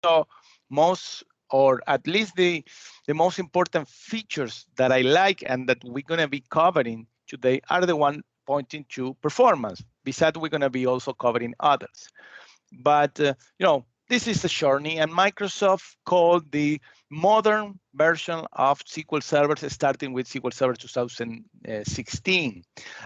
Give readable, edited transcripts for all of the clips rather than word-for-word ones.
So most, or at least the most important features that I like and that we're going to be covering today are the one pointing to performance. Besides, we're going to be also covering others. But this is a journey, and Microsoft called the modern version of SQL Server, starting with SQL Server 2016.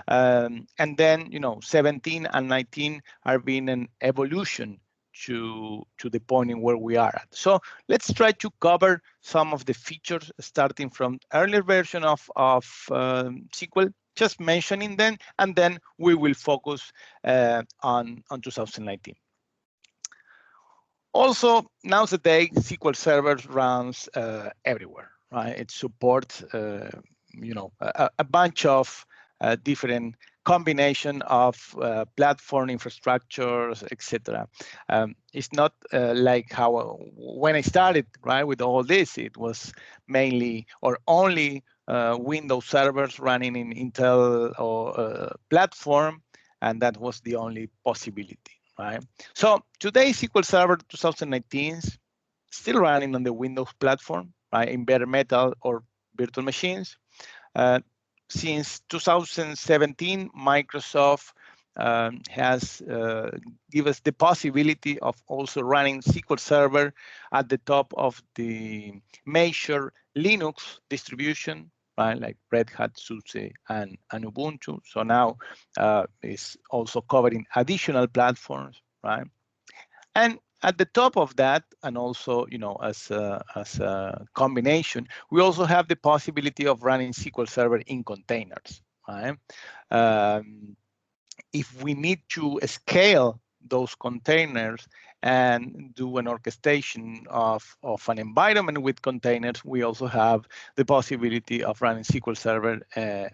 And then, 17 and 19 are being an evolution to the point in where we are at. So let's try to cover some of the features starting from earlier version of SQL, just mentioning them, and then we will focus on 2019. Also, nowadays, SQL Server runs everywhere, right? It supports, a bunch of different combination of platform infrastructures, etc. It's not like how when I started, right, with all this, it was mainly or only Windows servers running in Intel or platform, and that was the only possibility. Right. So today, SQL Server 2019 is still running on the Windows platform, right, in bare metal or virtual machines. Since 2017, Microsoft has given us the possibility of also running SQL Server at the top of the major Linux distribution, right, like Red Hat, SUSE, and Ubuntu. So now it's also covering additional platforms, right? And at the top of that, and also, as a combination, we also have the possibility of running SQL Server in containers, right? If we need to scale those containers and do an orchestration of an environment with containers, we also have the possibility of running SQL Server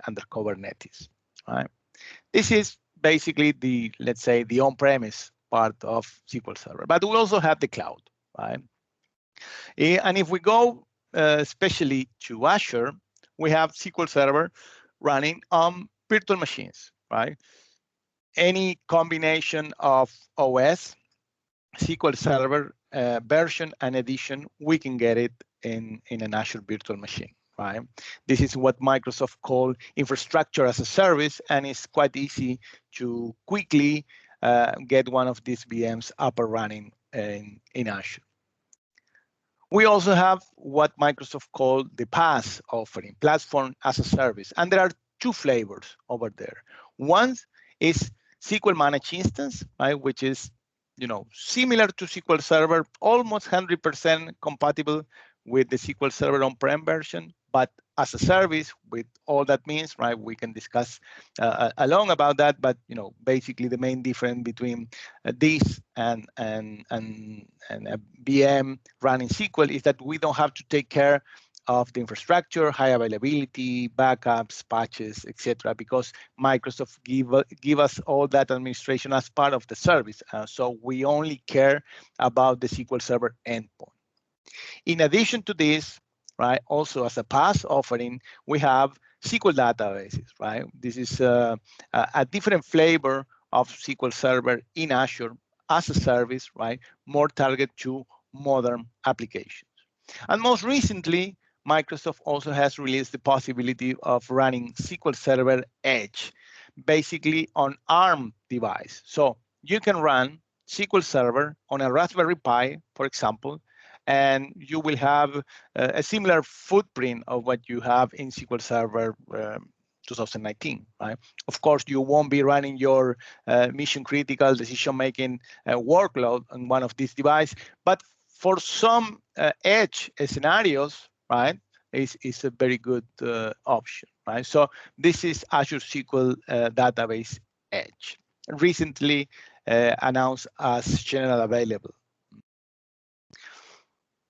under Kubernetes, right? This is basically let's say, the on-premise part of SQL Server, but we also have the cloud, right? And if we go especially to Azure, we have SQL Server running on virtual machines, right? Any combination of OS, SQL Server version and edition, we can get it in an Azure virtual machine, right? This is what Microsoft called infrastructure as a service, and it's quite easy to quickly get one of these VMs up and running in Azure. We also have what Microsoft called the PaaS offering, platform as a service, and there are two flavors over there. One is SQL Managed Instance, right, which is, similar to SQL Server, almost 100% compatible with the SQL Server on-prem version, but as a service, with all that means, right? We can discuss along about that, but basically the main difference between this and a VM running SQL is that we don't have to take care of the infrastructure, high availability, backups, patches, etc., because Microsoft give us all that administration as part of the service. So we only care about the SQL Server endpoint. In addition to this, right, also as a PaaS offering, we have SQL databases, right? This is a different flavor of SQL Server in Azure as a service, right? More target to modern applications. And most recently, Microsoft also has released the possibility of running SQL Server Edge, basically on ARM device. So you can run SQL Server on a Raspberry Pi, for example, and you will have a similar footprint of what you have in SQL Server 2019, right? Of course, you won't be running your mission-critical decision-making workload on one of these devices, but for some edge scenarios, right, is a very good option, right? So this is Azure SQL Database Edge, recently announced as general available.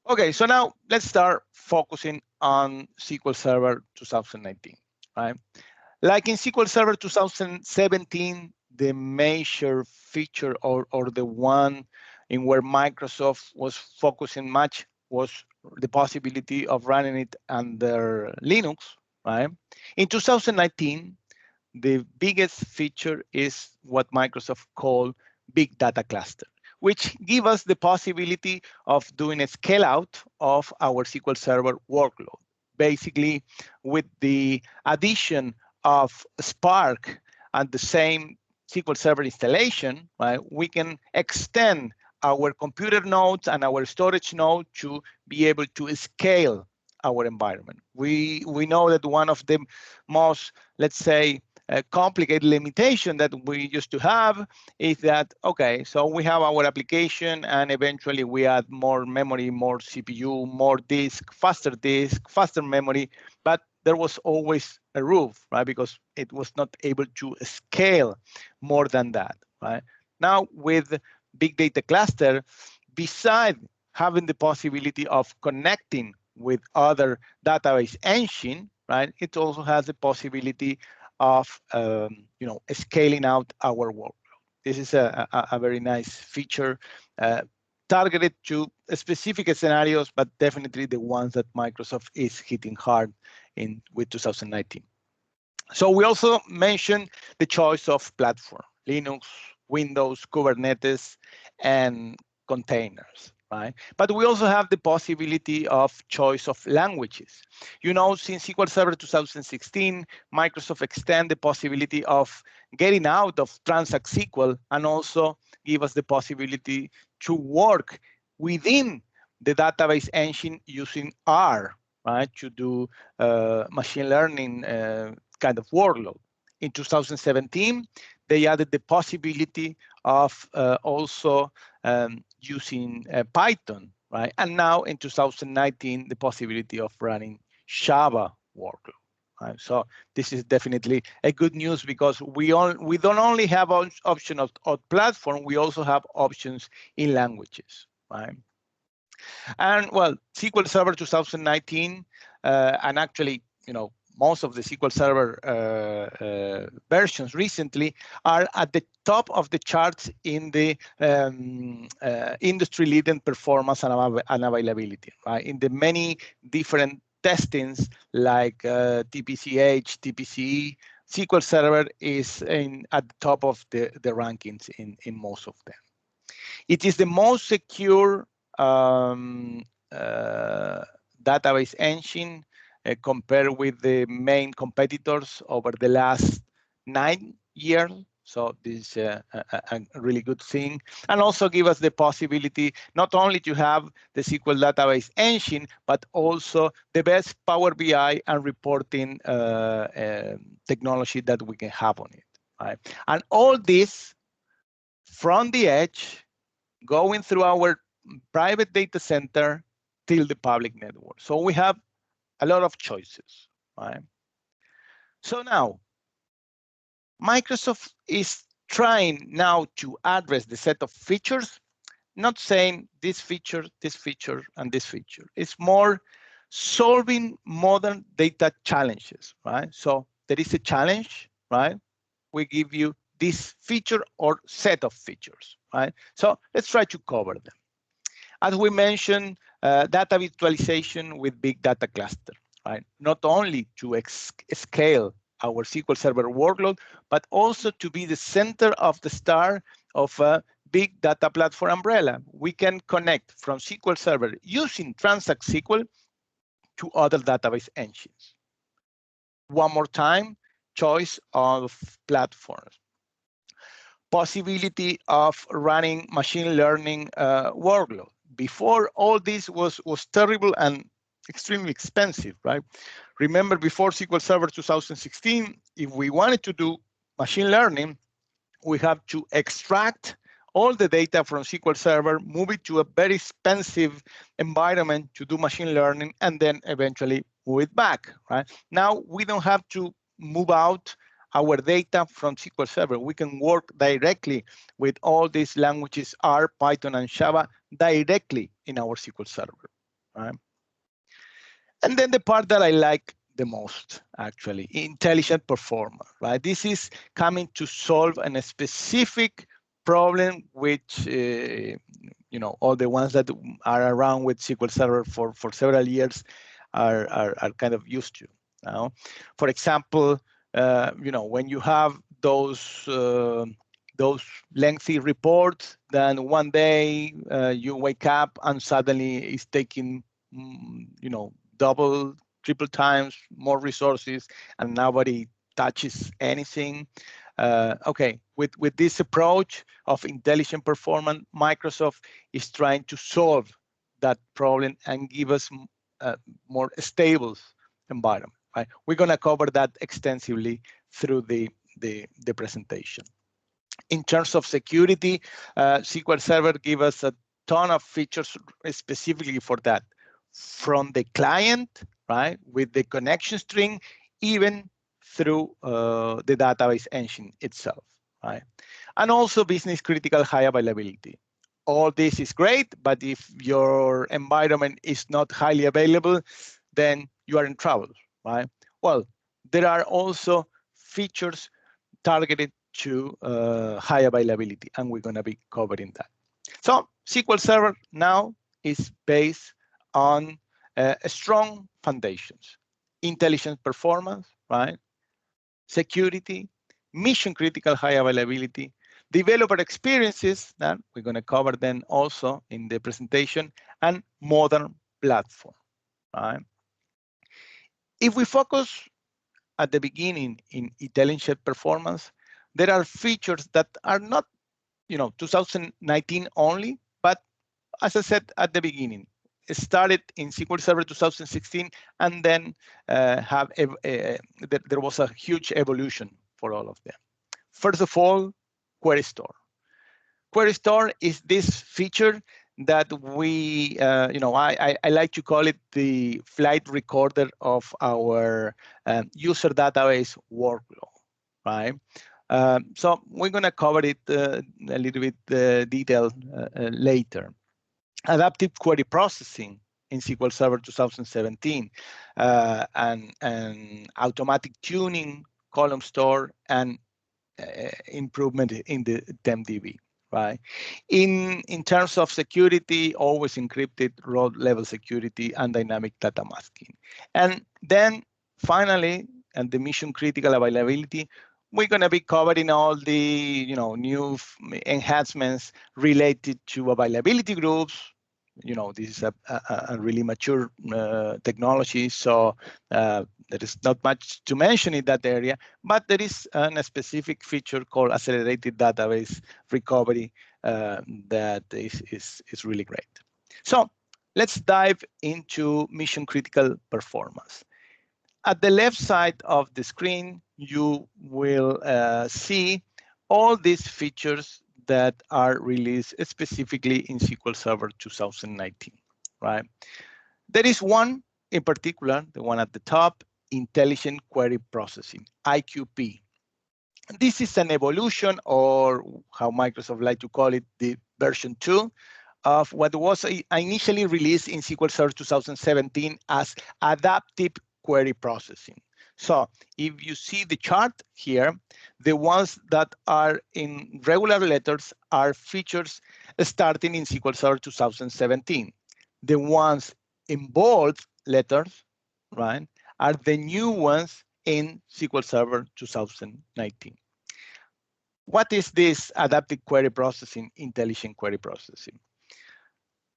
Okay, so now let's start focusing on SQL Server 2019, right? Like in SQL Server 2017, the major feature or the one in where Microsoft was focusing much was the possibility of running it under Linux, right? In 2019, the biggest feature is what Microsoft called Big Data Cluster, which give us the possibility of doing a scale out of our SQL Server workload. Basically, with the addition of Spark and the same SQL Server installation, right, we can extend our computer nodes and our storage node to be able to scale our environment. We know that one of the most, let's say, complicated limitation that we used to have is that, okay, so we have our application and eventually we add more memory, more CPU, more disk, faster memory, but there was always a roof, right? Because it was not able to scale more than that, right? Now with Big Data Cluster, besides having the possibility of connecting with other database engine, right? It also has the possibility of scaling out our workload. This is a very nice feature targeted to specific scenarios, but definitely the ones that Microsoft is hitting hard with 2019. So we also mentioned the choice of platform: Linux, Windows, Kubernetes, and containers. Right? But we also have the possibility of choice of languages. You know, since SQL Server 2016, Microsoft extend the possibility of getting out of Transact SQL and also give us the possibility to work within the database engine using R, right, to do machine learning kind of workload. In 2017, they added the possibility of also using Python, right? And now in 2019, the possibility of running Java workload. Right? So this is definitely a good news because we don't only have option of platform, we also have options in languages, right? And well, SQL Server 2019, and actually, most of the SQL Server versions recently are at the top of the charts in the industry-leading performance and availability, right? In the many different testings like TPCH, TPCE, SQL Server is at the top of the rankings in most of them. It is the most secure database engine compared with the main competitors over the last 9 years. So this is a really good thing. And also give us the possibility not only to have the SQL database engine, but also the best Power BI and reporting technology that we can have on it. Right? And all this from the edge, going through our private data center till the public network. So we have a lot of choices, right? So now, Microsoft is trying now to address the set of features, not saying this feature, and this feature. It's more solving modern data challenges, right? So there is a challenge, right? We give you this feature or set of features, right? So let's try to cover them. As we mentioned, data virtualization with big data cluster, right? Not only to scale our SQL Server workload, but also to be the center of the star of a big data platform umbrella. We can connect from SQL Server using Transact SQL to other database engines. One more time, choice of platforms. Possibility of running machine learning workload. Before, all this was terrible and extremely expensive, right? Remember, before SQL Server 2016, if we wanted to do machine learning, we have to extract all the data from SQL Server, move it to a very expensive environment to do machine learning, and then eventually move it back, right? Now we don't have to move out our data from SQL Server. We can work directly with all these languages, R, Python, and Java, directly in our SQL Server, right? And then the part that I like the most, actually, intelligent performance, right? This is coming to solve a specific problem which, all the ones that are around with SQL Server for several years are kind of used to. Now, for example, when you have those those lengthy reports. Then one day you wake up and suddenly it's taking, double, triple times more resources, and nobody touches anything. Okay, with this approach of intelligent performance, Microsoft is trying to solve that problem and give us a more stable environment. Right? We're going to cover that extensively through the presentation. In terms of security, SQL Server gives us a ton of features specifically for that, from the client, right, with the connection string, even through the database engine itself, right? And also business critical high availability. All this is great, but if your environment is not highly available, then you are in trouble, right? Well, there are also features targeted to high availability, and we're going to be covering that. So SQL Server now is based on strong foundations: intelligent performance, right? Security, mission critical high availability, developer experiences, that we're going to cover then also in the presentation, and modern platform, right? If we focus at the beginning in intelligent performance, there are features that are not, 2019 only, but as I said at the beginning, it started in SQL Server 2016, and then there was a huge evolution for all of them. First of all, Query Store. Query Store is this feature that we, I like to call it the flight recorder of our user database workflow, right? So we're going to cover it a little bit detailed later. Adaptive query processing in SQL Server 2017, and automatic tuning, column store, and improvement in the TempDB, right? In terms of security, always encrypted, row level security, and dynamic data masking. And then finally, and the mission critical availability, we're going to be covering all the new enhancements related to availability groups. This is a really mature technology, so there is not much to mention in that area, but there is a specific feature called accelerated database recovery that is really great. So let's dive into mission critical performance. At the left side of the screen, you will see all these features that are released specifically in SQL Server 2019, right? There is one in particular, the one at the top, Intelligent Query Processing, IQP. This is an evolution, or how Microsoft like to call it, the version 2 of what was initially released in SQL Server 2017 as Adaptive Query Processing. So if you see the chart here, the ones that are in regular letters are features starting in SQL Server 2017. The ones in bold letters, right, are the new ones in SQL Server 2019. What is this adaptive query processing, intelligent query processing?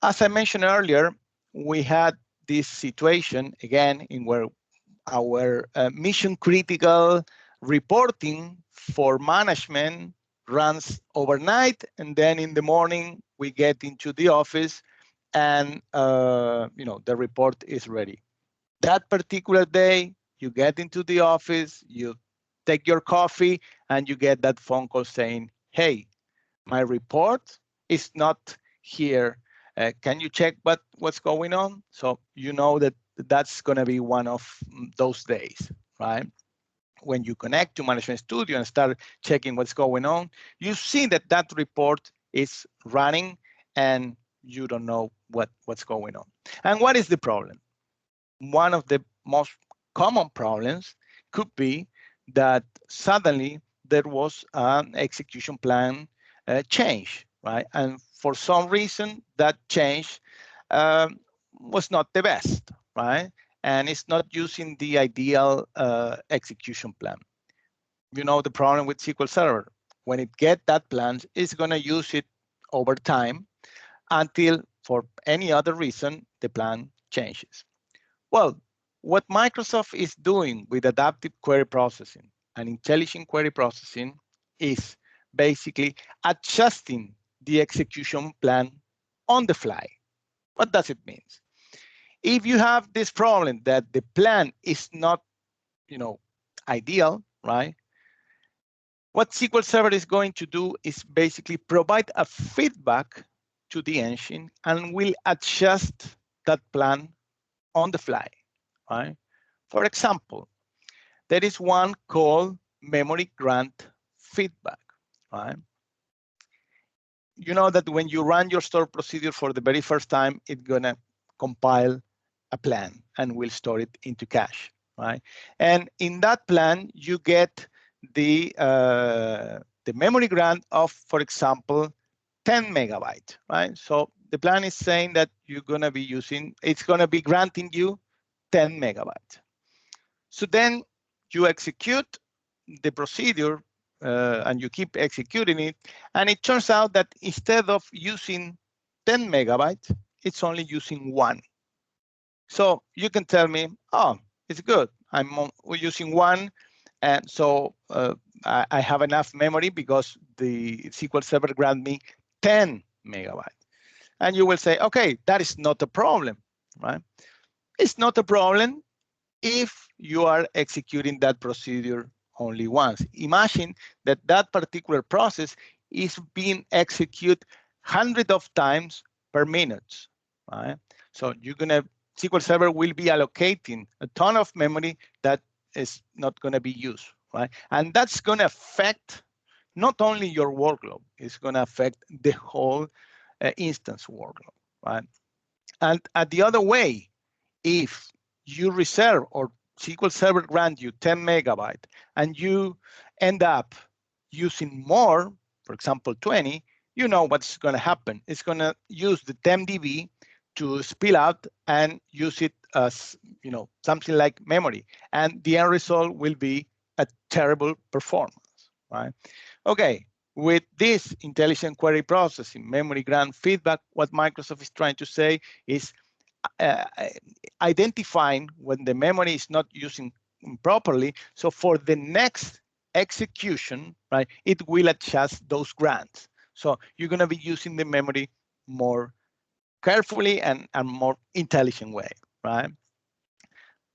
As I mentioned earlier, we had this situation again in where our mission critical reporting for management runs overnight, and then in the morning we get into the office and the report is ready. That particular day, you get into the office, you take your coffee, and you get that phone call saying, hey, my report is not here. Can you check what's going on? So you know that that's going to be one of those days, right? When you connect to Management Studio and start checking what's going on, you see that report is running and you don't know what's going on. And what is the problem? One of the most common problems could be that suddenly there was an execution plan change, right? And for some reason, that change was not the best, right? And it's not using the ideal execution plan. You know the problem with SQL Server. when it gets that plan, it's going to use it over time until, for any other reason, the plan changes. Well, what Microsoft is doing with adaptive query processing and intelligent query processing is basically adjusting the execution plan on the fly. What does it mean? If you have this problem that the plan is not, ideal, right? What SQL Server is going to do is basically provide a feedback to the engine and will adjust that plan on the fly, right? For example, there is one called memory grant feedback, right? You know that when you run your store procedure for the very first time, it's gonna compile a plan and will store it into cache, right? And in that plan, you get the memory grant of, for example, 10 megabytes, right? So the plan is saying that you're gonna be using, it's gonna be granting you 10 megabytes. So then you execute the procedure and you keep executing it. And it turns out that instead of using 10 megabytes, it's only using 1. So you can tell me, oh, it's good. We're using 1. And so I have enough memory because the SQL Server grant me 10 megabytes. And you will say, okay, that is not a problem, right? It's not a problem if you are executing that procedure only once. Imagine that that particular process is being executed hundreds of times per minute, right? So SQL Server will be allocating a ton of memory that is not going to be used, right? And that's going to affect not only your workload, it's going to affect the whole instance workload, right? And the other way, if you reserve or SQL Server grant you 10 megabytes and you end up using more, for example, 20, you know what's going to happen. It's going to use the TempDB to spill out and use it as, something like memory. And the end result will be a terrible performance, right? Okay, with this intelligent query processing, memory grant feedback, what Microsoft is trying to say is identifying when the memory is not using properly. So for the next execution, right, it will adjust those grants. So you're going to be using the memory more carefully and more intelligent way, right?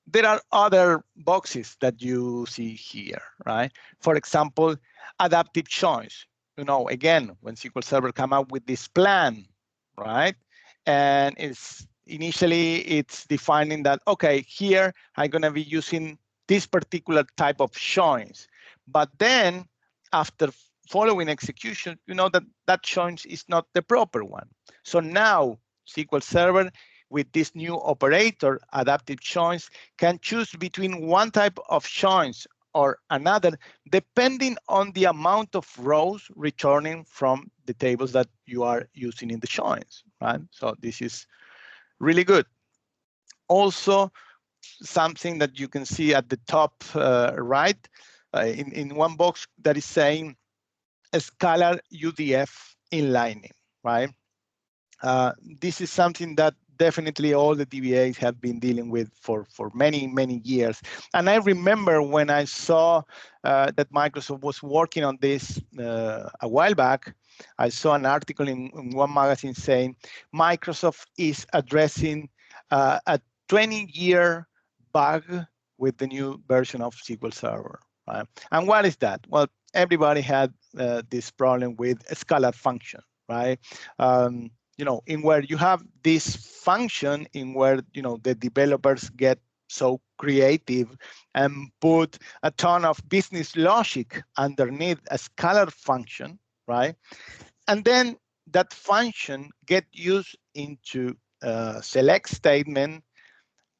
There are other boxes that you see here, right? For example, adaptive choice. Again, when SQL Server come up with this plan, right? And initially it's defining that, okay, here I'm going to be using this particular type of choice. But then after following execution, that choice is not the proper one. So now SQL Server with this new operator, adaptive choice, can choose between one type of choice or another, depending on the amount of rows returning from the tables that you are using in the choice, right? So this is really good. Also, something that you can see at the top right, in one box that is saying a scalar UDF inlining, right? This is something that definitely all the DBAs have been dealing with for many, many years. And I remember when I saw that Microsoft was working on this a while back, I saw an article in one magazine saying Microsoft is addressing a 20-year bug with the new version of SQL Server. Right? And what is that? Well, everybody had this problem with a scalar function, right? In where you have this function in where, the developers get so creative and put a ton of business logic underneath a scalar function, right? And then that function get used into a select statement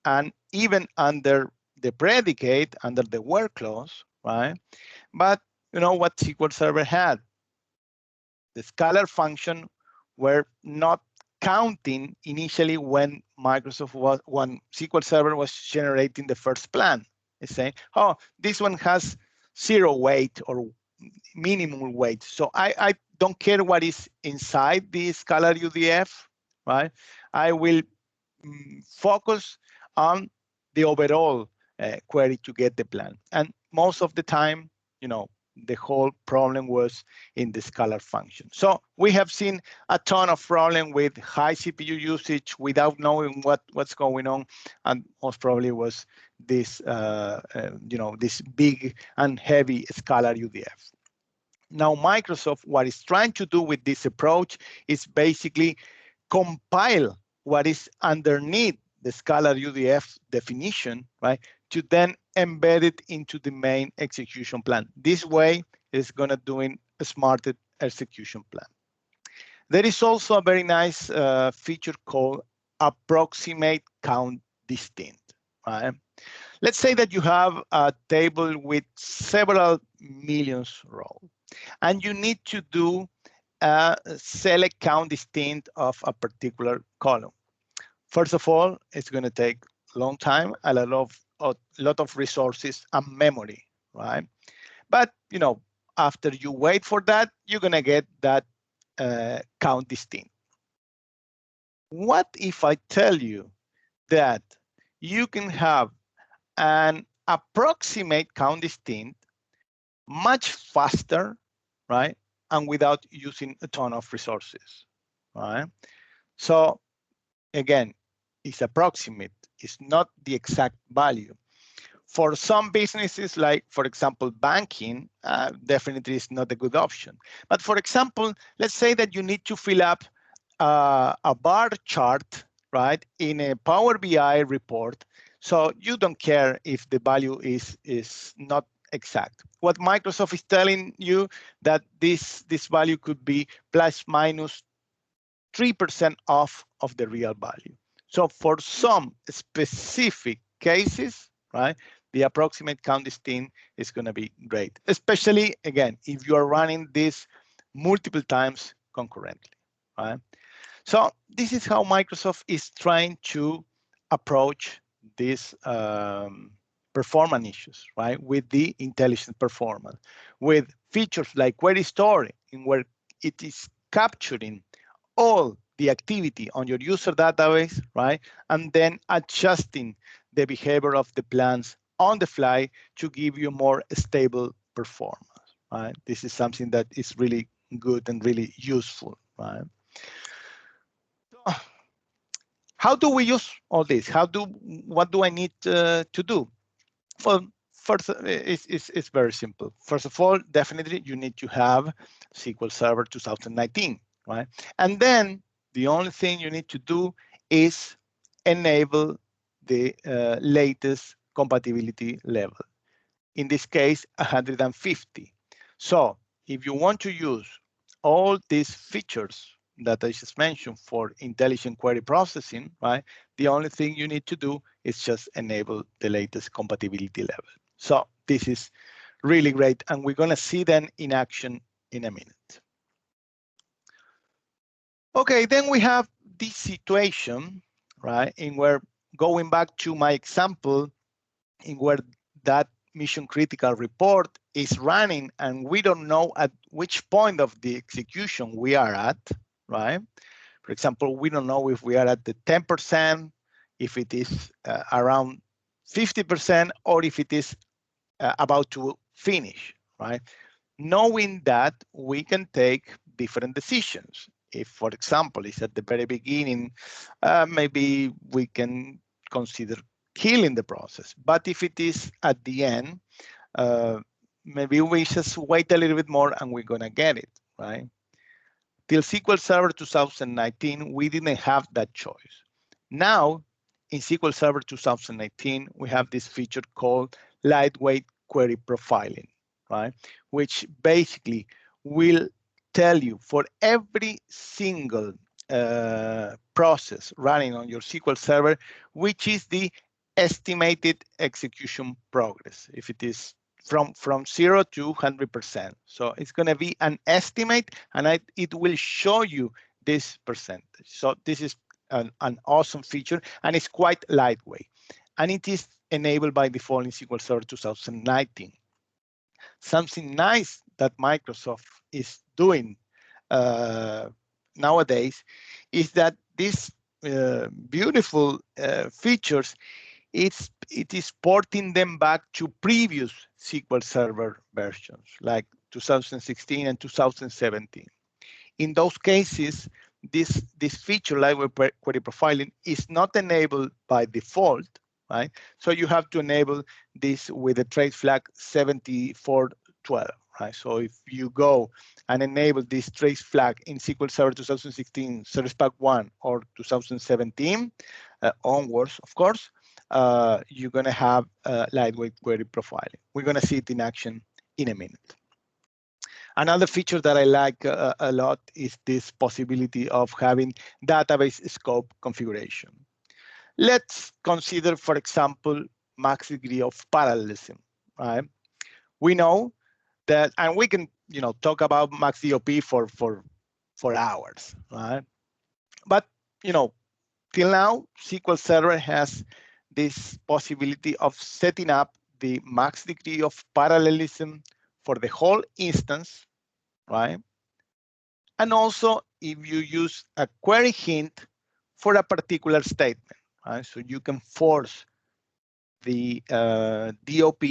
and even under the predicate, under the where clause, right? But what SQL Server had? The scalar function were not counting initially when when SQL Server was generating the first plan. It's saying, oh, this one has 0 weight or minimum weight. So I don't care what is inside the scalar UDF, right? I will focus on the overall query to get the plan. And most of the time, the whole problem was in the scalar function. So we have seen a ton of problem with high CPU usage without knowing what's going on, and most probably was this, this big and heavy scalar UDF. Now, Microsoft, what it's trying to do with this approach is basically compile what is underneath the scalar UDF definition, right, to then embed it into the main execution plan. This way, it's going to do a smarter execution plan. There is also a very nice feature called approximate count distinct, right? Let's say that you have a table with several millions rows, and you need to do a select count distinct of a particular column. First of all, it's going to take a long time, a lot of resources and memory, right? But after you wait for that, you're going to get that count distinct. What if I tell you that you can have an approximate count distinct much faster, right? And without using a ton of resources, right? So again, it's approximate, it's not the exact value. For some businesses, like for example, banking, definitely is not a good option. But for example, let's say that you need to fill up a bar chart, right, in a Power BI report. So you don't care if the value is not exact. What Microsoft is telling you that this value could be plus minus 3% off of the real value. So for some specific cases, right, the approximate count distinct is going to be great, especially, again, if you are running this multiple times concurrently, right? So this is how Microsoft is trying to approach these performance issues, right, with the intelligent performance, with features like query storing, in where it is capturing all the activity on your user database, right? And then adjusting the behavior of the plans on the fly to give you more stable performance, right? This is something that is really good and really useful, right? So, how do we use all this? What do I need to do? Well, first, it's very simple. First of all, definitely you need to have SQL Server 2019, right? And then the only thing you need to do is enable the latest compatibility level. In this case, 150. So if you want to use all these features that I just mentioned for intelligent query processing, right, the only thing you need to do is just enable the latest compatibility level. So this is really great, and we're going to see them in action in a minute. Okay, then we have this situation, right, in where, going back to my example, in where that mission critical report is running and we don't know at which point of the execution we are at, right? For example, we don't know if we are at the 10%, if it is around 50%, or if it is about to finish, right? Knowing that, we can take different decisions. If, for example, it's at the very beginning, maybe we can consider killing the process. But if it is at the end, maybe we just wait a little bit more and we're going to get it, right? Till SQL Server 2019, we didn't have that choice. Now, in SQL Server 2019, we have this feature called lightweight query profiling, right? Which basically will tell you for every single process running on your SQL Server, which is the estimated execution progress, if it is from 0 to 100%. So it's going to be an estimate, and it will show you this percentage. So this is an awesome feature, and it's quite lightweight. And it is enabled by default in SQL Server 2019. Something nice that Microsoft is doing nowadays is that these beautiful features, it is porting them back to previous SQL Server versions, like 2016 and 2017. In those cases, this feature, library query profiling, is not enabled by default, right? So you have to enable this with the trace flag 7412, right? So if you go and enable this trace flag in SQL Server 2016, Service Pack 1 or 2017 onwards, of course, you're going to have lightweight query profiling. We're going to see it in action in a minute. Another feature that I like a lot is this possibility of having database scope configuration. Let's consider, for example, max degree of parallelism, right? We know that, and we can, talk about max DOP for hours, right? But, till now, SQL Server has this possibility of setting up the max degree of parallelism for the whole instance, right? And also if you use a query hint for a particular statement, right? So you can force the DOP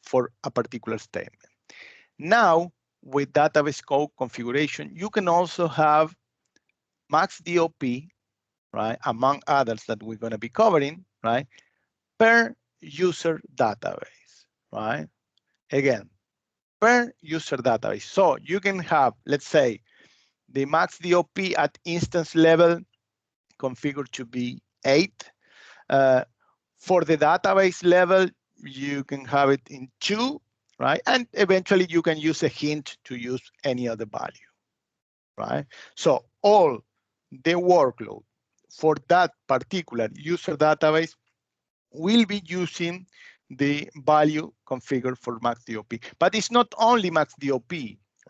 for a particular statement. Now, with database scope configuration, you can also have max DOP, right? Among others that we're going to be covering, right? Per user database, right? Again, per user database. So you can have, let's say, the max DOP at instance level configured to be 8. For the database level, you can have it in 2, right? And eventually you can use a hint to use any other value, right? So all the workload for that particular user database will be using the value configured for max DOP. But it's not only max DOP,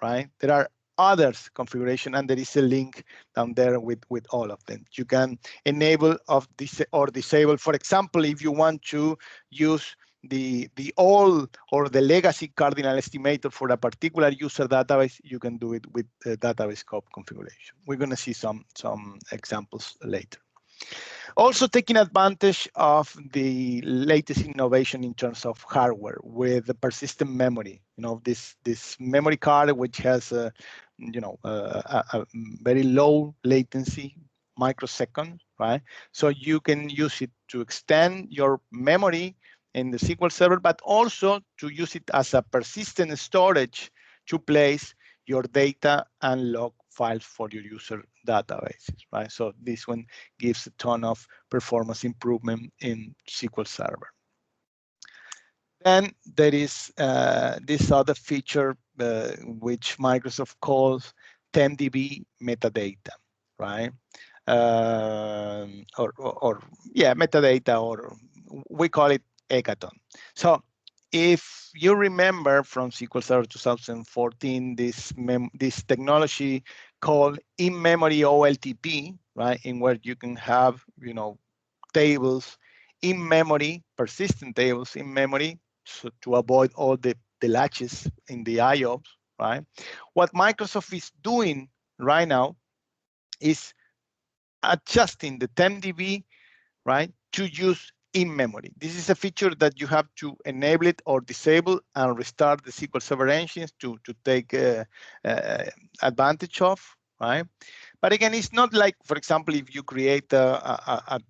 right? There are others configuration, and there is a link down there with all of them. You can enable or disable. For example, if you want to use the old or the legacy cardinal estimator for a particular user database, you can do it with the database scope configuration. We're going to see some examples later. Also taking advantage of the latest innovation in terms of hardware with the persistent memory. This memory card which has a very low latency, microsecond, right? So you can use it to extend your memory in the SQL Server, but also to use it as a persistent storage to place your data and log files for your user databases, right? So this one gives a ton of performance improvement in SQL Server. Then there is this other feature which Microsoft calls TempDB metadata, right? Metadata, or we call it Hackathon. So if you remember from SQL Server 2014, this technology called in-memory OLTP, right, in where you can have tables in memory, persistent tables in memory, so to avoid all the latches in the IOPS, right? What Microsoft is doing right now is adjusting the TempDB, right, to use in memory. This is a feature that you have to enable it or disable and restart the SQL Server engines to take advantage of, right? But again, it's not like, for example, if you create a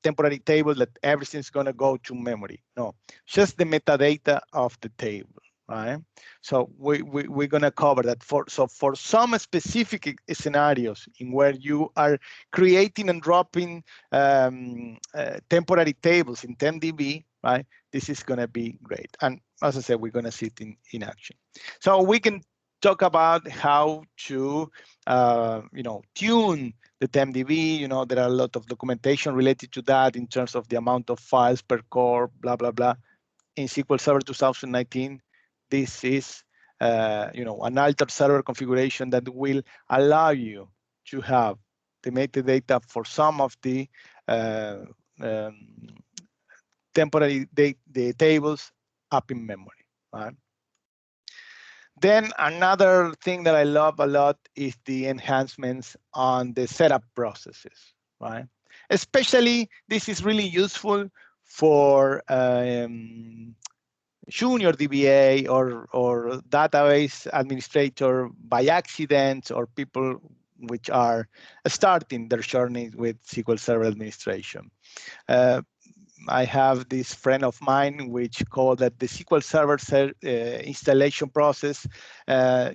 temporary table that everything's going to go to memory. No, just the metadata of the table, right? So we're going to cover that. For some specific scenarios in where you are creating and dropping temporary tables in TempDB, right? This is going to be great. And as I said, we're going to see it in action. So we can talk about how to tune the TempDB. There are a lot of documentation related to that in terms of the amount of files per core, blah, blah, blah. In SQL Server 2019, this is an altered server configuration that will allow you to have the metadata for some of the temporary the tables up in memory, right? Then another thing that I love a lot is the enhancements on the setup processes, right? Especially, this is really useful for junior DBA or database administrator by accident, or people which are starting their journey with SQL Server administration. I have this friend of mine which called that the SQL Server installation process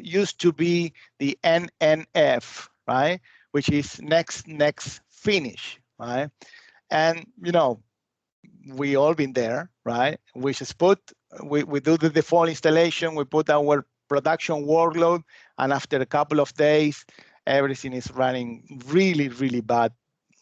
used to be the NNF, right? Which is next, finish, right? And we all been there, right? We just we do the default installation, we put our production workload, and after a couple of days, everything is running really, really bad,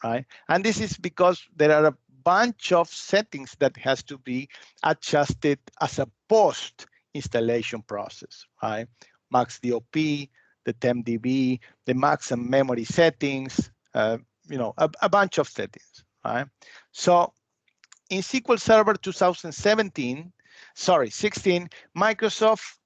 right? And this is because there are a bunch of settings that has to be adjusted as a post-installation process, right? Max DOP, the TempDB, the max and memory settings, a bunch of settings, right? So in SQL Server 16, Microsoft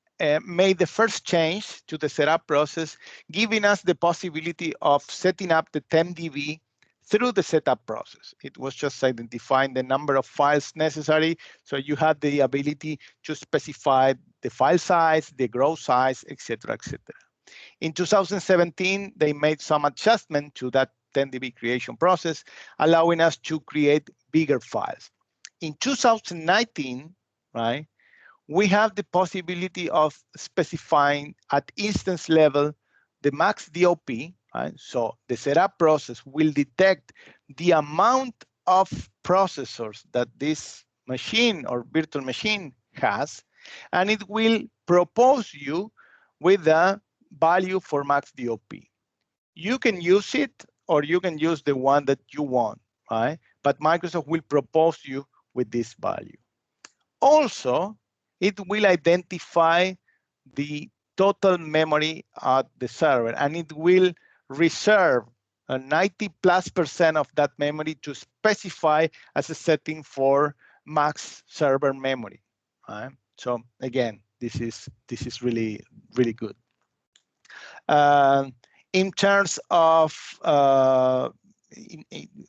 made the first change to the setup process, giving us the possibility of setting up the TempDB through the setup process. It was just identifying the number of files necessary, so you had the ability to specify the file size, the grow size, etc., etc. In 2017, they made some adjustment to that TempDB creation process, allowing us to create bigger files. In 2019, right, we have the possibility of specifying at instance level the max DOP, right? So the setup process will detect the amount of processors that this machine or virtual machine has, and it will propose you with a value for max DOP. You can use it, or you can use the one that you want, right? But Microsoft will propose you with this value. Also, it will identify the total memory at the server, and it will reserve 90+% of that memory to specify as a setting for max server memory, right? So again, this is really, really good. In terms of,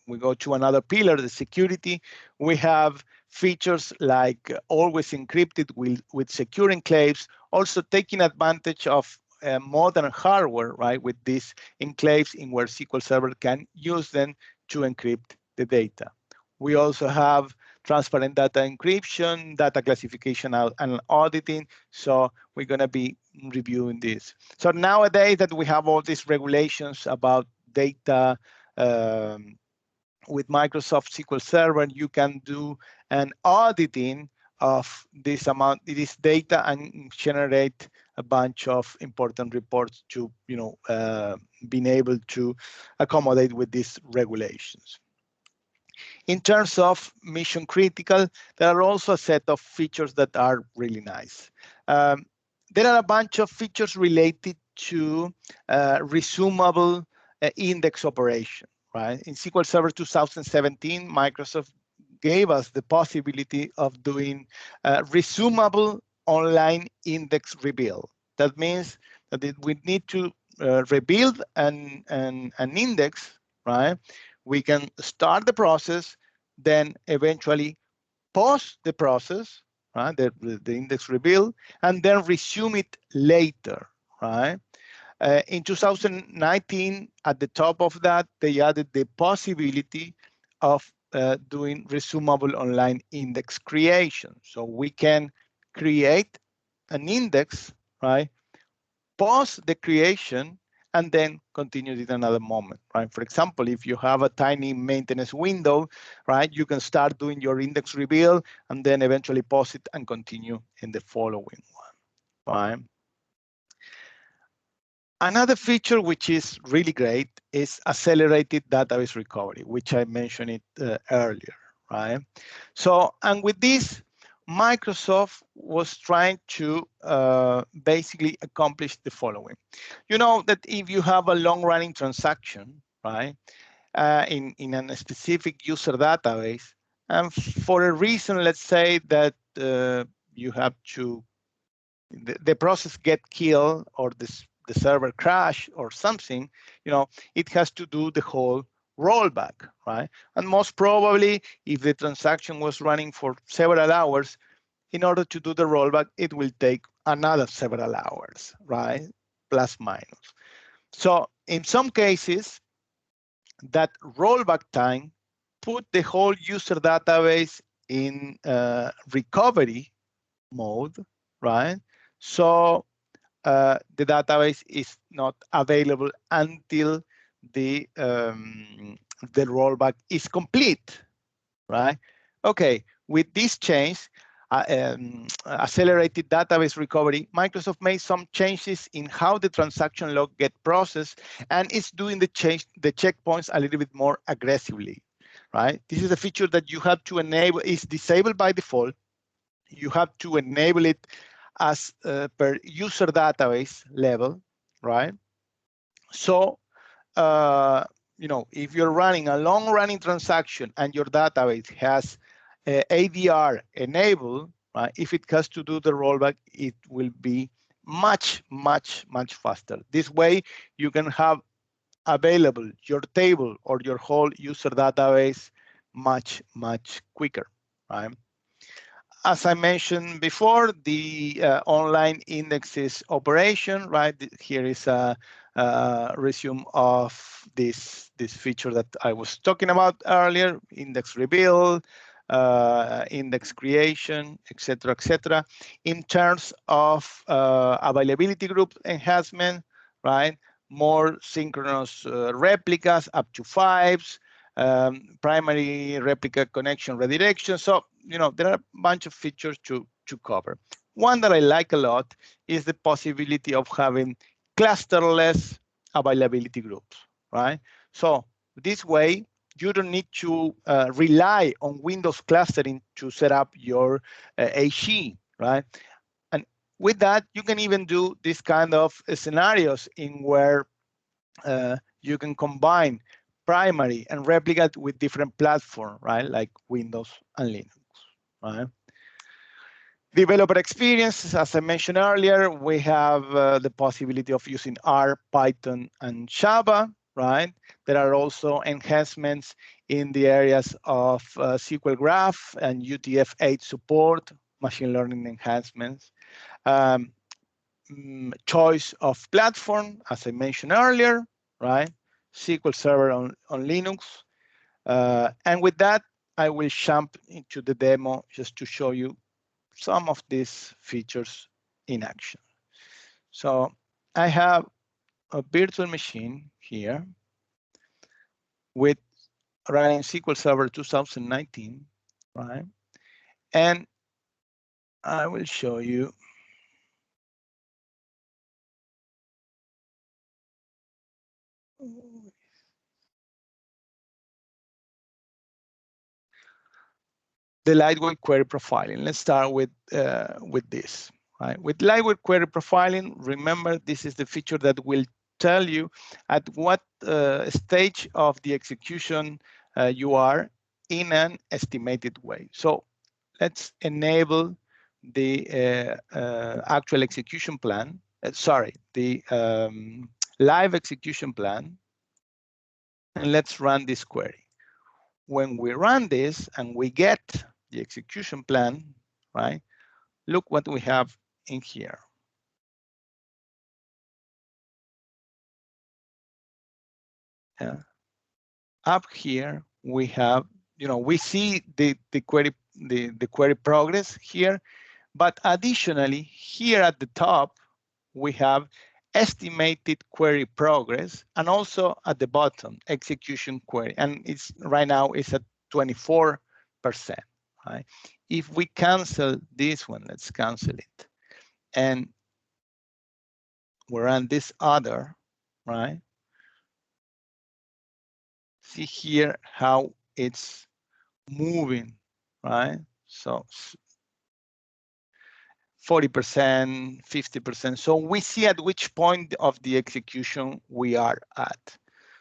we go to another pillar, the security, we have features like always encrypted with secure enclaves, also taking advantage of modern hardware, right, with these enclaves in where SQL Server can use them to encrypt the data. We also have transparent data encryption, data classification and auditing. So we're going to be reviewing this. So nowadays that we have all these regulations about data with Microsoft SQL Server, you can do an auditing of this data and generate a bunch of important reports to being able to accommodate with these regulations. In terms of mission critical, there are also a set of features that are really nice. There are a bunch of features related to resumable index operation, right? In SQL Server 2017, Microsoft gave us the possibility of doing resumable online index rebuild. That means that we need to rebuild an index, right? We can start the process, then eventually pause the process, right? The index rebuild, and then resume it later, right? In 2019, at the top of that, they added the possibility of doing resumable online index creation. So we can create an index, right? Pause the creation and then continue it another moment, right? For example, if you have a tiny maintenance window, right, you can start doing your index rebuild and then eventually pause it and continue in the following one, right? Another feature which is really great is accelerated database recovery, which I mentioned it earlier, right? So, and with this, Microsoft was trying to basically accomplish the following. You know that if you have a long-running transaction, right, in a specific user database, and for a reason, let's say that you have to the process get killed or the server crash or something, it has to do the whole rollback, right? And most probably, if the transaction was running for several hours, in order to do the rollback, it will take another several hours, right? Plus minus. So in some cases, that rollback time put the whole user database in recovery mode, right? So the database is not available until the rollback is complete, right? Okay, with this change, accelerated database recovery, Microsoft made some changes in how the transaction log get processed, and it's doing the checkpoints a little bit more aggressively, right? This is a feature that you have to enable. It's disabled by default. You have to enable it as per user database level, right? So, if you're running a long-running transaction and your database has ADR enabled, right? If it has to do the rollback, it will be much, much, much faster. This way, you can have available your table or your whole user database much, much quicker, right? As I mentioned before, the online indexes operation, right? Here is a resume of this feature that I was talking about earlier: index rebuild, index creation, etc., etc. In terms of availability group enhancement, right? More synchronous replicas up to 5s. Primary replica connection redirection. So, there are a bunch of features to cover. One that I like a lot is the possibility of having clusterless availability groups, right? So this way, you don't need to rely on Windows clustering to set up your AG, right? And with that, you can even do this kind of scenarios in where you can combine primary and replicate with different platforms, right? Like Windows and Linux, right? Developer experience, as I mentioned earlier, we have the possibility of using R, Python, and Java, right? There are also enhancements in the areas of SQL Graph and UTF-8 support, machine learning enhancements. Choice of platform, as I mentioned earlier, right? SQL Server on Linux. And with that, I will jump into the demo just to show you some of these features in action. So I have a virtual machine here with running SQL Server 2019, right? And I will show you the lightweight query profiling. Let's start with this, right? With lightweight query profiling, remember, this is the feature that will tell you at what stage of the execution you are in an estimated way. So let's enable the actual execution plan. The live execution plan, and let's run this query. When we run this and we get the execution plan, right? Look what we have in here. Up here we have, we see the query progress here, but additionally here at the top we have estimated query progress, and also at the bottom execution query, and it's right now it's at 24%. Right? If we cancel this one, let's cancel it, and we run this other, right? See here how it's moving, right? So 40%, 50%. So we see at which point of the execution we are at.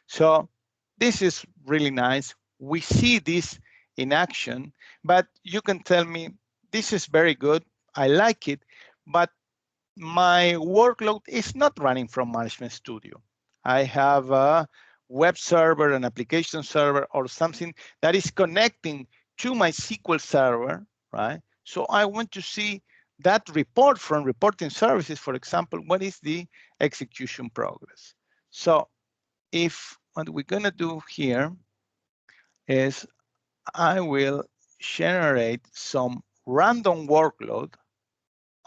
So this is really nice. We see this in action, but you can tell me, this is very good, I like it, but my workload is not running from Management Studio. I have a web server, an application server, or something that is connecting to my SQL Server, right? So I want to see that report from reporting services, for example, what is the execution progress? So if what we're gonna do here is I will generate some random workload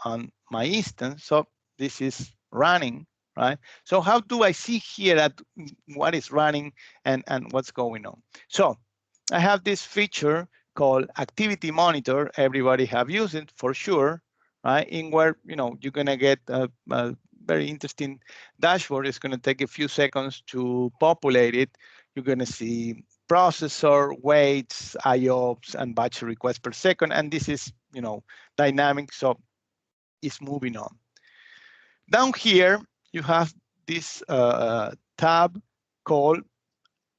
on my instance. So this is running, right? So how do I see here that what is running and what's going on? So I have this feature called Activity Monitor. Everybody have used it for sure, right? In where you're gonna get a very interesting dashboard. It's gonna take a few seconds to populate it. You're gonna see processor weights, IOPS, and batch requests per second, and this is dynamic, so it's moving on. Down here you have this tab called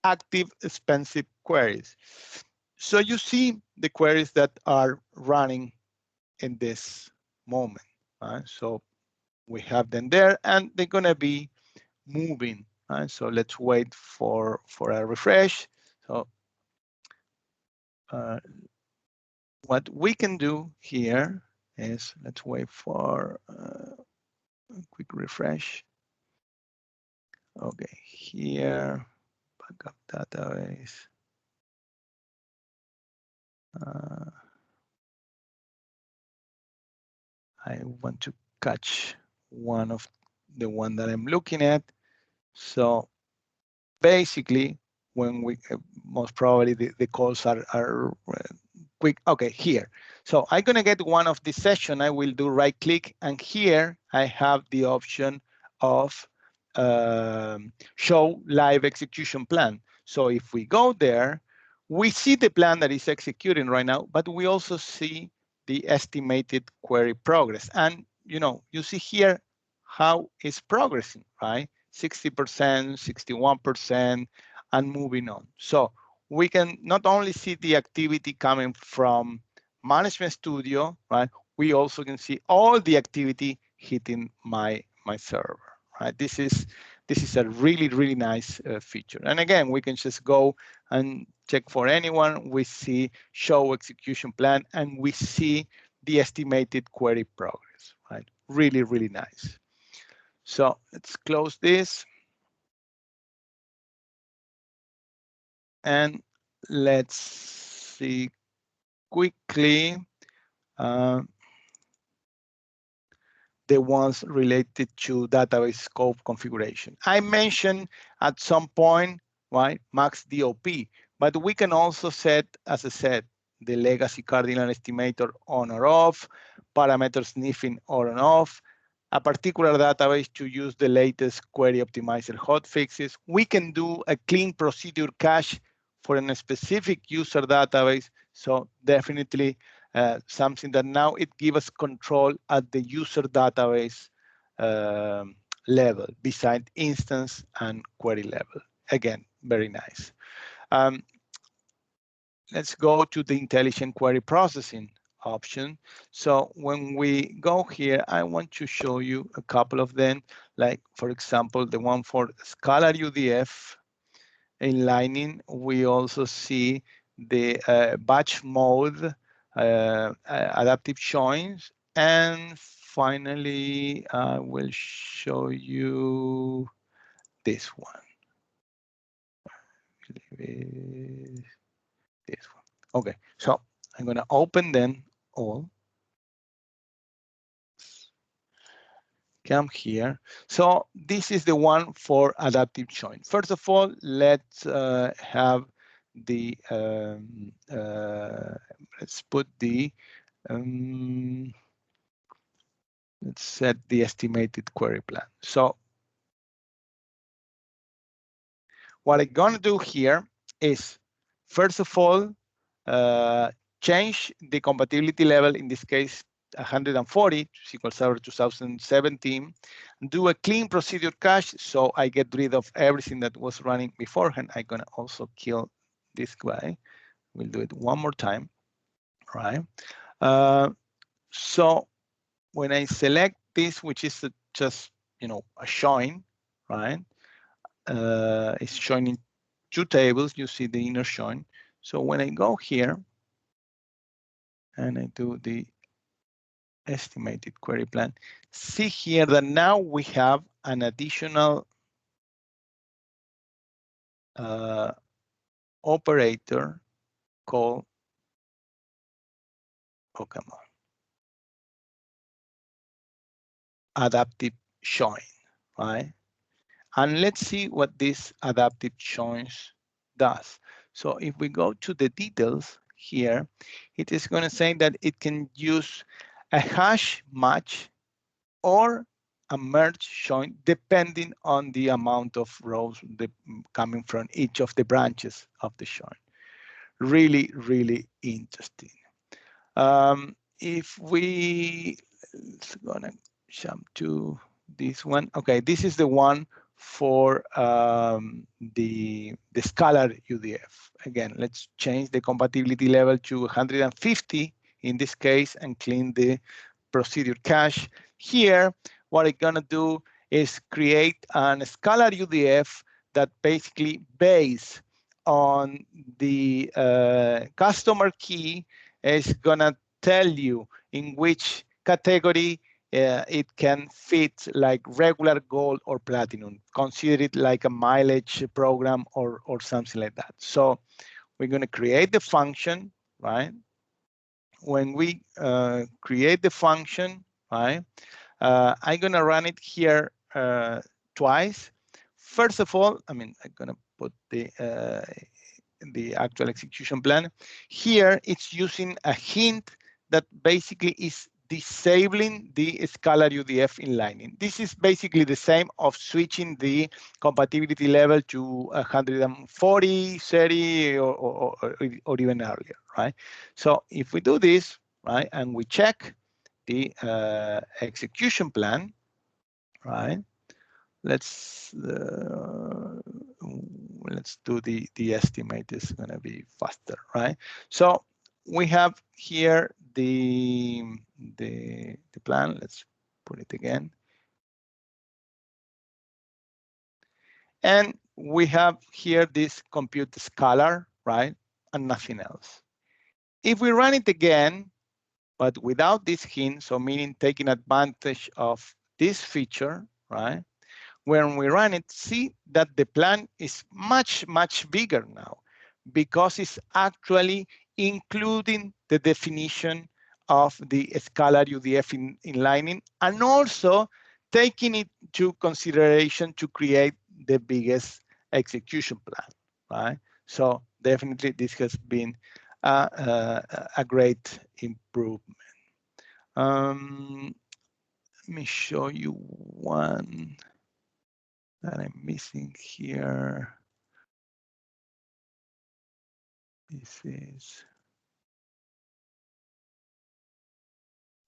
Active Expensive Queries. So you see the queries that are running in this moment, right? So we have them there, and they're gonna be moving. Right? So let's wait for a refresh. So what we can do here is let's wait for a quick refresh. Okay, here backup database. I want to catch one of the one that I'm looking at. So basically, when we most probably the calls are quick. Okay, here. So I'm gonna get one of this session. I will do right click, and here I have the option of show live execution plan. So if we go there, we see the plan that is executing right now, but we also see the estimated query progress. And you see here how it's progressing, right? 60%, 61%, and moving on. So we can not only see the activity coming from Management Studio, right? We also can see all the activity hitting my server, right? This is a really nice feature. And again, we can just go and check for anyone. We see show execution plan, and we see the estimated query progress, right? Really nice. So let's close this. And let's see quickly the ones related to database scope configuration. I mentioned at some point, right, max DOP, but we can also set, as I said, the legacy cardinal estimator on or off, parameter sniffing on and off, a particular database to use the latest query optimizer hotfixes. We can do a clean procedure cache for a specific user database. So definitely something that now it gives us control at the user database level, beside instance and query level. Again, very nice. Let's go to the intelligent query processing option. So when we go here, I want to show you a couple of them, like for example, the one for Scalar UDF inlining. We also see the batch mode, adaptive joins, and finally, I will show you this one. This one. Okay, so I'm going to open them all. Come here. So this is the one for adaptive join. First of all, let's have the let's put the let's set the estimated query plan. So what I'm going to do here is, first of all, change the compatibility level, in this case 140 to SQL Server 2017, do a clean procedure cache so I get rid of everything that was running beforehand. I'm gonna also kill this guy. We'll do it one more time, right? So when I select this, which is just, a showing, right? It's showing in two tables. You see the inner showing. So when I go here and I do the estimated query plan, see here that now we have an additional operator called, oh, come on, adaptive showing, right? And let's see what this adaptive showings does. So if we go to the details here, it is going to say that it can use a hash match or a merge showing depending on the amount of rows coming from each of the branches of the showing. Really, really interesting. If it's gonna jump to this one. Okay, this is the one for the scalar UDF. Again, let's change the compatibility level to 150 in this case and clean the procedure cache. Here, what I'm gonna do is create an scalar UDF that basically based on the customer key is gonna tell you in which category it can fit, like regular, gold, or platinum. Consider it like a mileage program or something like that. So we're going to create the function, right? When we create the function, right, I'm going to run it here twice. First of all, I'm going to put the actual execution plan. Here, it's using a hint that basically is disabling the scalar UDF inlining. This is basically the same of switching the compatibility level to 140, 30, or even earlier, right? So if we do this, right, and we check the execution plan, right? Let's do the estimate. Is going to be faster, right? So we have here the plan. Let's put it again, and we have here this compute scalar, right, and nothing else. If we run it again, but without this hint, so meaning taking advantage of this feature, right? When we run it, see that the plan is much, much bigger now because it's actually including the definition of the scalar UDF inlining and also taking it into consideration to create the biggest execution plan, right? So definitely this has been a great improvement. Let me show you one that I'm missing here. This is,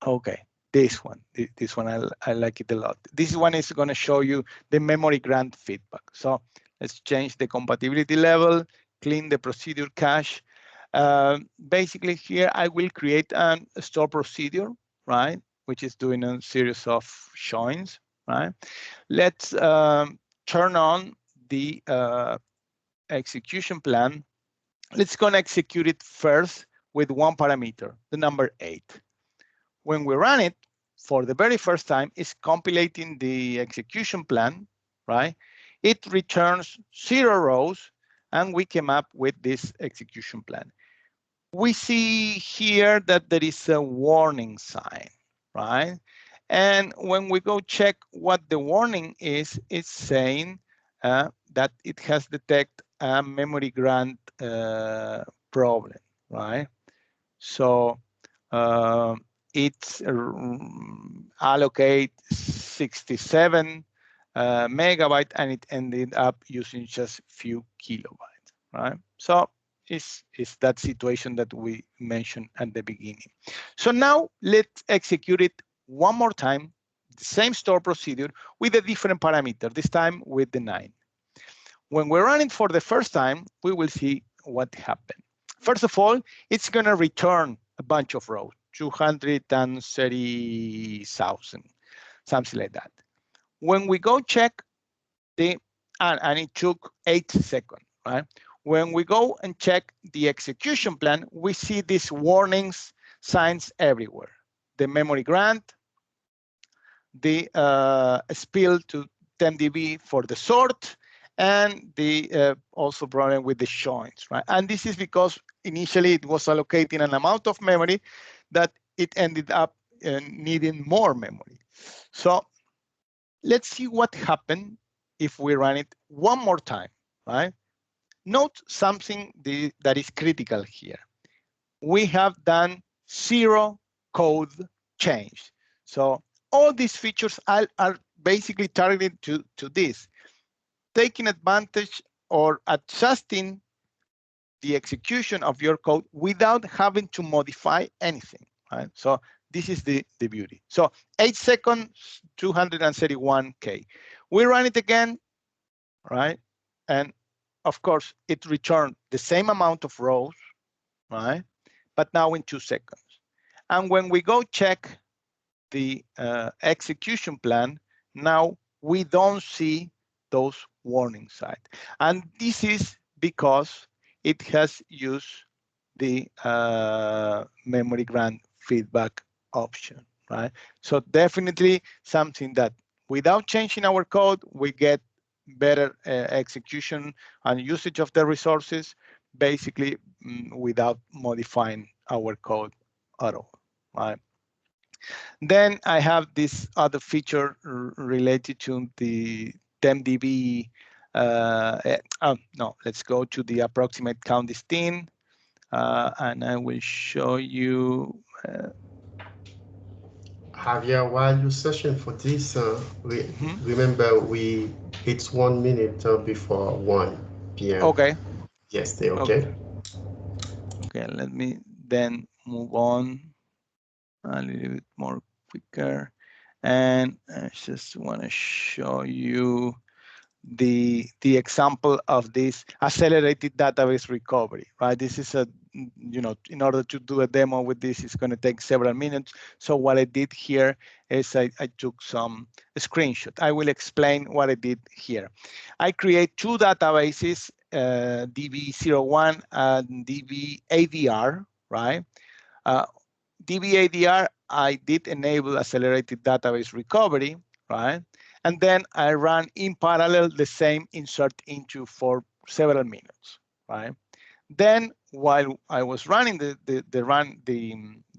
okay, this one. This one, I like it a lot. This one is going to show you the memory grant feedback. So let's change the compatibility level, clean the procedure cache. Basically here, I will create a store procedure, right, which is doing a series of showings, right? Let's turn on the execution plan. Let's go and execute it first with one parameter, the number 8. When we run it for the very first time, it's compilating the execution plan, right? It returns 0 rows, and we came up with this execution plan. We see here that there is a warning sign, right? And when we go check what the warning is, it's saying that it has detected a memory grant problem, right? So it's allocate 67 megabyte, and it ended up using just few kilobytes, right? So it's that situation that we mentioned at the beginning. So now let's execute it one more time, the same store procedure with a different parameter, this time with the 9. When we run it for the first time, we will see what happened. First of all, it's going to return a bunch of rows, 230,000. something like that. When we go check and it took 8 seconds, right? When we go and check the execution plan, we see these warnings signs everywhere. The memory grant, the spill to TempDB for the sort, and the also problem with the joins, right? And this is because initially it was allocating an amount of memory that it ended up needing more memory. So let's see what happened if we run it one more time, right? Note something that is critical here. We have done 0 code change. So all these features are basically targeted to this, taking advantage or adjusting the execution of your code without having to modify anything, right? So this is the beauty. So 8 seconds, 231K. We run it again, right? And of course, it returned the same amount of rows, right? But now in 2 seconds. And when we go check the execution plan, now we don't see those warning signs. And this is because it has used the memory grant feedback option, right? So definitely something that without changing our code, we get better execution and usage of the resources, basically without modifying our code at all, right? Then I have this other feature related to the TempDB. No, let's go to the approximate count distinct, and I will show you. Javier, while you're searching for this, remember it's 1 minute before 1 p.m. Okay. Yes, they okay. Okay, let me then move on a little bit more quicker. And I just want to show you the example of this accelerated database recovery, right? This is in order to do a demo with this, it's going to take several minutes. So what I did here is I took some screenshot. I will explain what I did here. I create 2 databases, DB01 and DBADR, right? DBADR, I did enable accelerated database recovery, right? And then I ran in parallel the same insert into for several minutes, right? Then while I was running the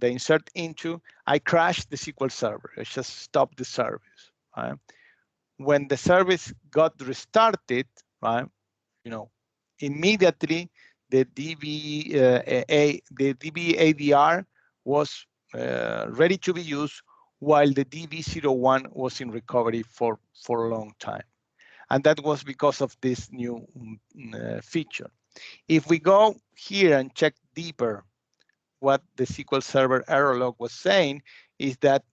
insert into, I crashed the SQL Server. I just stopped the service, right? When the service got restarted, right? Immediately the DBADR was ready to be used while the DB01 was in recovery for a long time. And that was because of this new feature. If we go here and check deeper, what the SQL Server error log was saying is that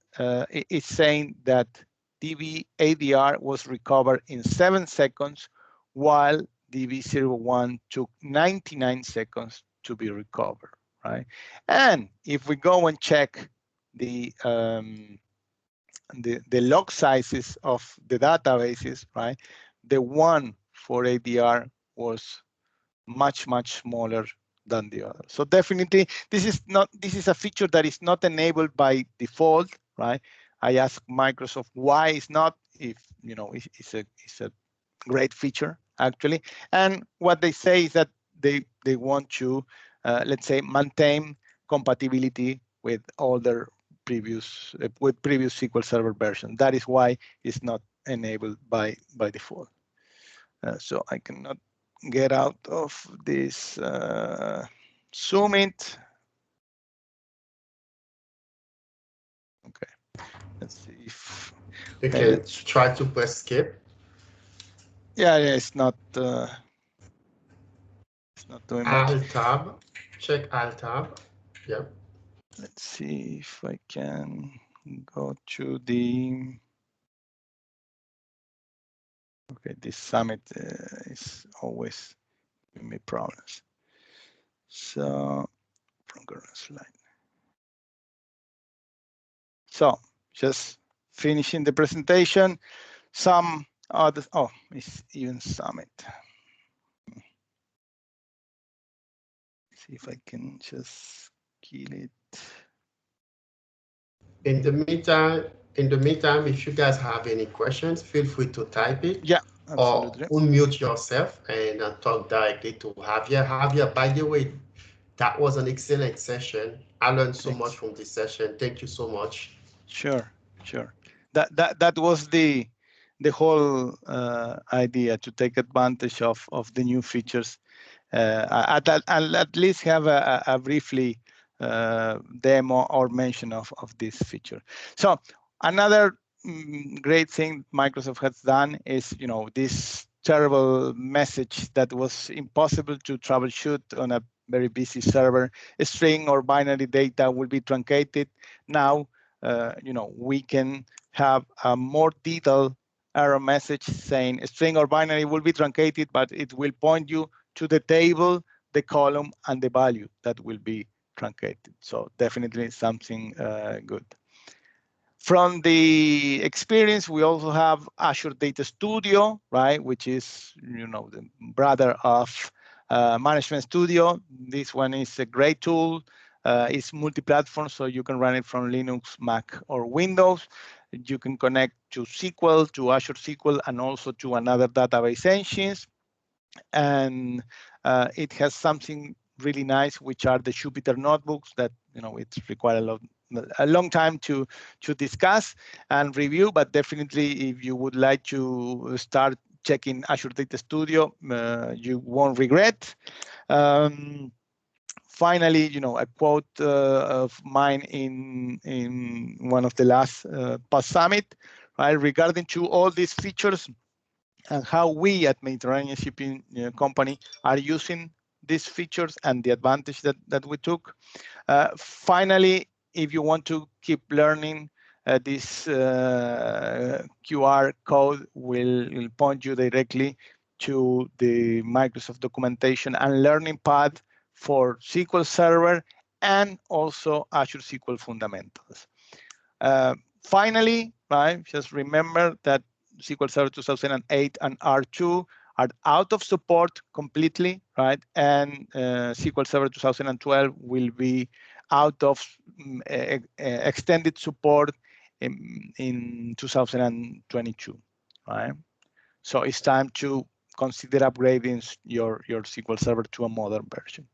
it's saying that DBADR was recovered in 7 seconds, while DB01 took 99 seconds to be recovered, right? And if we go and check the log sizes of the databases, right? The one for ADR was much smaller than the other. So definitely, this is a feature that is not enabled by default, right? I asked Microsoft why it's not, if it's a great feature actually, and what they say is that they want to let's say maintain compatibility with all their previous SQL Server version. That is why it's not enabled by default. So I cannot get out of this Zoom it. Okay, let's see if you can try to press escape. Yeah, it's not doing much. Alt tab, check Alt tab. Yeah. Let's see if I can go to the. Okay, this summit is always giving me problems. So from current slide. So just finishing the presentation. Some other, oh, it's even Summit. See if I can just kill it. In the meantime, if you guys have any questions, feel free to type it. Yeah, absolutely. Or unmute yourself and talk directly to Javier. Javier, by the way, that was an excellent session. I learned so much from this session. Thank you so much. Sure. That was the whole idea, to take advantage of the new features. I'll at least have a briefly demo or mention of this feature. So another great thing Microsoft has done is, this terrible message that was impossible to troubleshoot on a very busy server. A string or binary data will be truncated. Now, we can have a more detailed error message saying a string or binary will be truncated, but it will point you to the table, the column, and the value that will be truncated. So definitely something good. From the experience, we also have Azure Data Studio, right, which is, the brother of Management Studio. This one is a great tool. It's multi-platform, so you can run it from Linux, Mac, or Windows. You can connect to SQL, to Azure SQL, and also to another database engines. And it has something really nice, which are the Jupyter notebooks that, it requires a long time to discuss and review, but definitely if you would like to start checking Azure Data Studio, you won't regret. Finally, a quote of mine in one of the last past summit, right, regarding to all these features and how we at Mediterranean Shipping Company are using these features and the advantage that we took. Finally, if you want to keep learning, this QR code will point you directly to the Microsoft documentation and learning path for SQL Server and also Azure SQL Fundamentals. Finally, right, just remember that SQL Server 2008 and R2 are out of support completely, right? And SQL Server 2012 will be out of extended support in 2022, right? So it's time to consider upgrading your SQL Server to a modern version.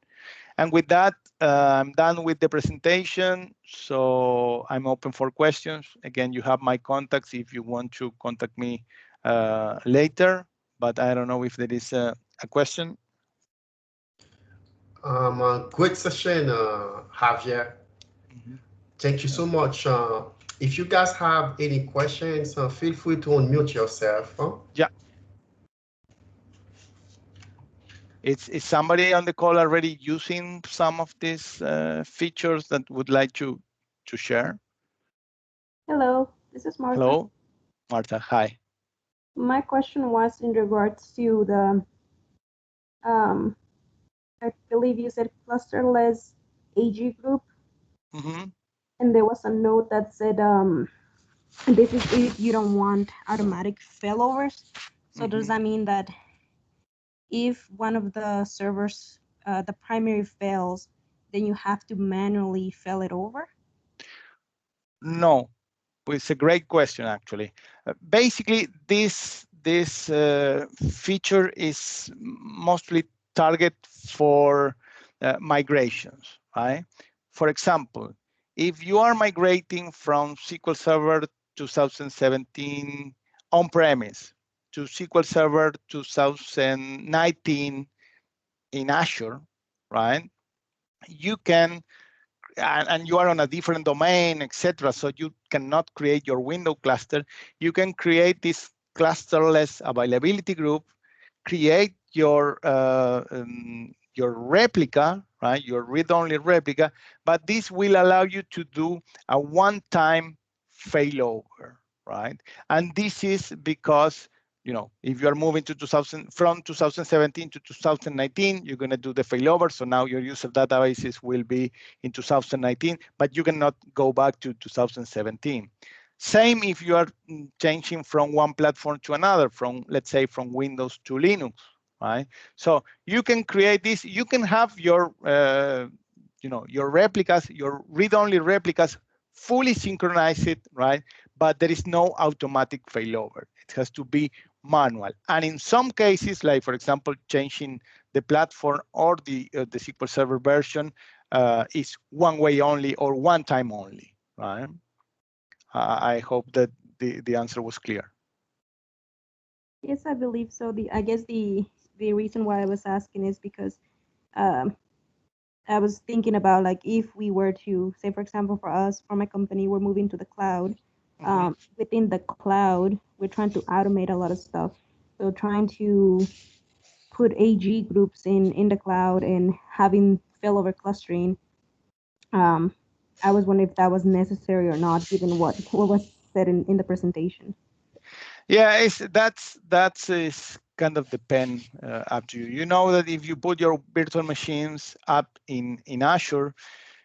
And with that, I'm done with the presentation. So I'm open for questions. Again, you have my contacts if you want to contact me later, but I don't know if there is a question. A great session, Javier. Thank you so much. If you guys have any questions, feel free to unmute yourself. Yeah. Is somebody on the call already using some of these features that would like to share? Hello, this is Martha. Hello, Martha. Hi. My question was in regards to the, I believe you said Clusterless AG group. And there was a note that said, this is if you don't want automatic failovers. So does that mean that if one of the servers, the primary fails, then you have to manually fail it over? No, it's a great question, actually. Basically, this feature is mostly target for migrations, right? For example, if you are migrating from SQL Server 2017 on-premise to SQL Server 2019 in Azure, right? You can, and you are on a different domain, etc. So you cannot create your window cluster. You can create this clusterless availability group, create your replica, right? Your read-only replica, but this will allow you to do a one-time failover, right? And this is because, if you are moving to from 2017 to 2019, you're going to do the failover. So now your user databases will be in 2019, but you cannot go back to 2017. Same if you are changing from one platform to another, from, let's say, from Windows to Linux, right? So you can create this. You can have your, your replicas, your read-only replicas, fully synchronized, right? But there is no automatic failover. It has to be manual. And in some cases, like for example, changing the platform or the SQL Server version is one way only or one time only, right? I hope that the answer was clear. Yes, I believe so. I guess the reason why I was asking is because I was thinking about, like, if we were to say, for example, for us, for my company, we're moving to the cloud. Within the cloud, we're trying to automate a lot of stuff. So trying to put AG groups in the cloud and having failover clustering. I was wondering if that was necessary or not, given what was said in the presentation. Yeah, that's kind of depend up to you. You know that if you put your virtual machines up in Azure,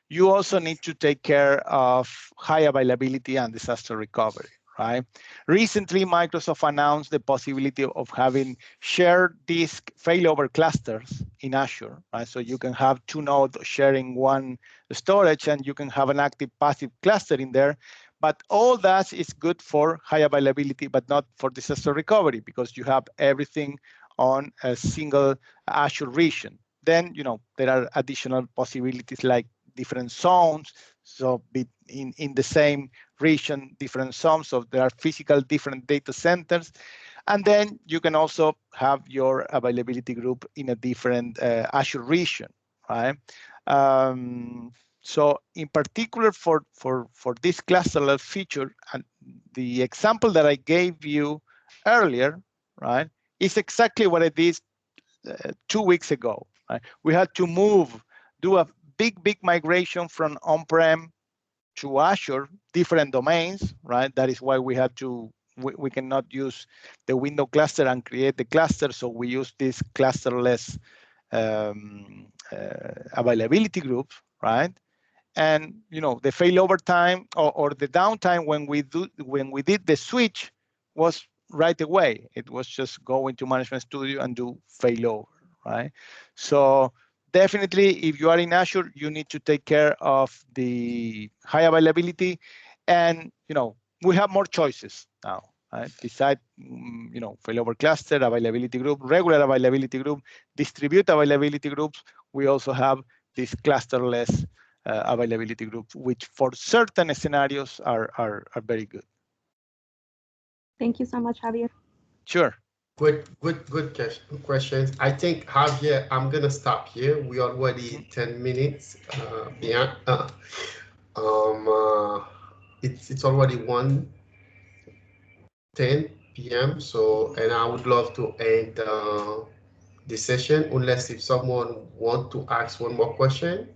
you also need to take care of high availability and disaster recovery, right? Recently, Microsoft announced the possibility of having shared disk failover clusters in Azure, right? So you can have two nodes sharing one storage, and you can have an active passive cluster in there. But all that is good for high availability, but not for disaster recovery, because you have everything on a single Azure region. Then, there are additional possibilities like different zones. So in the same region, different zones. So there are physical different data centers. And then you can also have your availability group in a different Azure region, right? So in particular for this clusterless feature, and the example that I gave you earlier, right, is exactly what I did 2 weeks ago. Right? We had to do a big migration from on-prem to Azure, different domains, right? That is why we had to, we cannot use the window cluster and create the cluster. So we use this clusterless availability group, right? And the failover time or the downtime when we did the switch was right away. It was just go into Management Studio and do failover, right? So definitely, if you are in Azure, you need to take care of the high availability, and we have more choices now. Right? Besides, failover cluster, availability group, regular availability group, distribute availability groups, we also have this clusterless availability groups, which for certain scenarios are very good. Thank you so much, Javier. Sure. Good questions. I think, Javier, I'm gonna stop here. We already 10 minutes beyond. It's already 1:10 p.m. So, and I would love to end the session unless if someone want to ask one more question.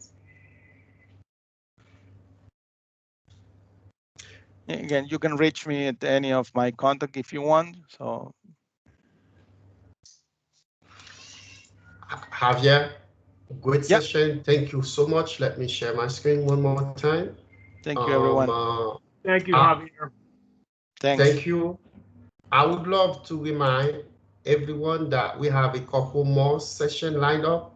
Again, you can reach me at any of my contact if you want. So, Javier, great session. Thank you so much. Let me share my screen one more time. Thank you, everyone. Thank you, Javier. Thanks. Thank you. I would love to remind everyone that we have a couple more sessions lined up.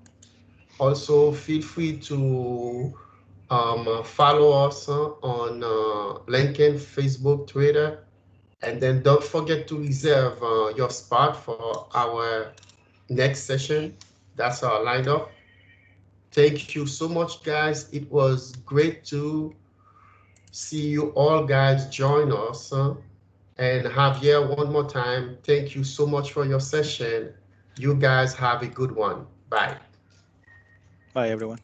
Also, feel free to follow us on LinkedIn, Facebook, Twitter, and then don't forget to reserve your spot for our next session. That's our lineup. Thank you so much, guys. It was great to see you all guys join us. And Javier, one more time, thank you so much for your session. You guys have a good one. Bye. Bye, everyone.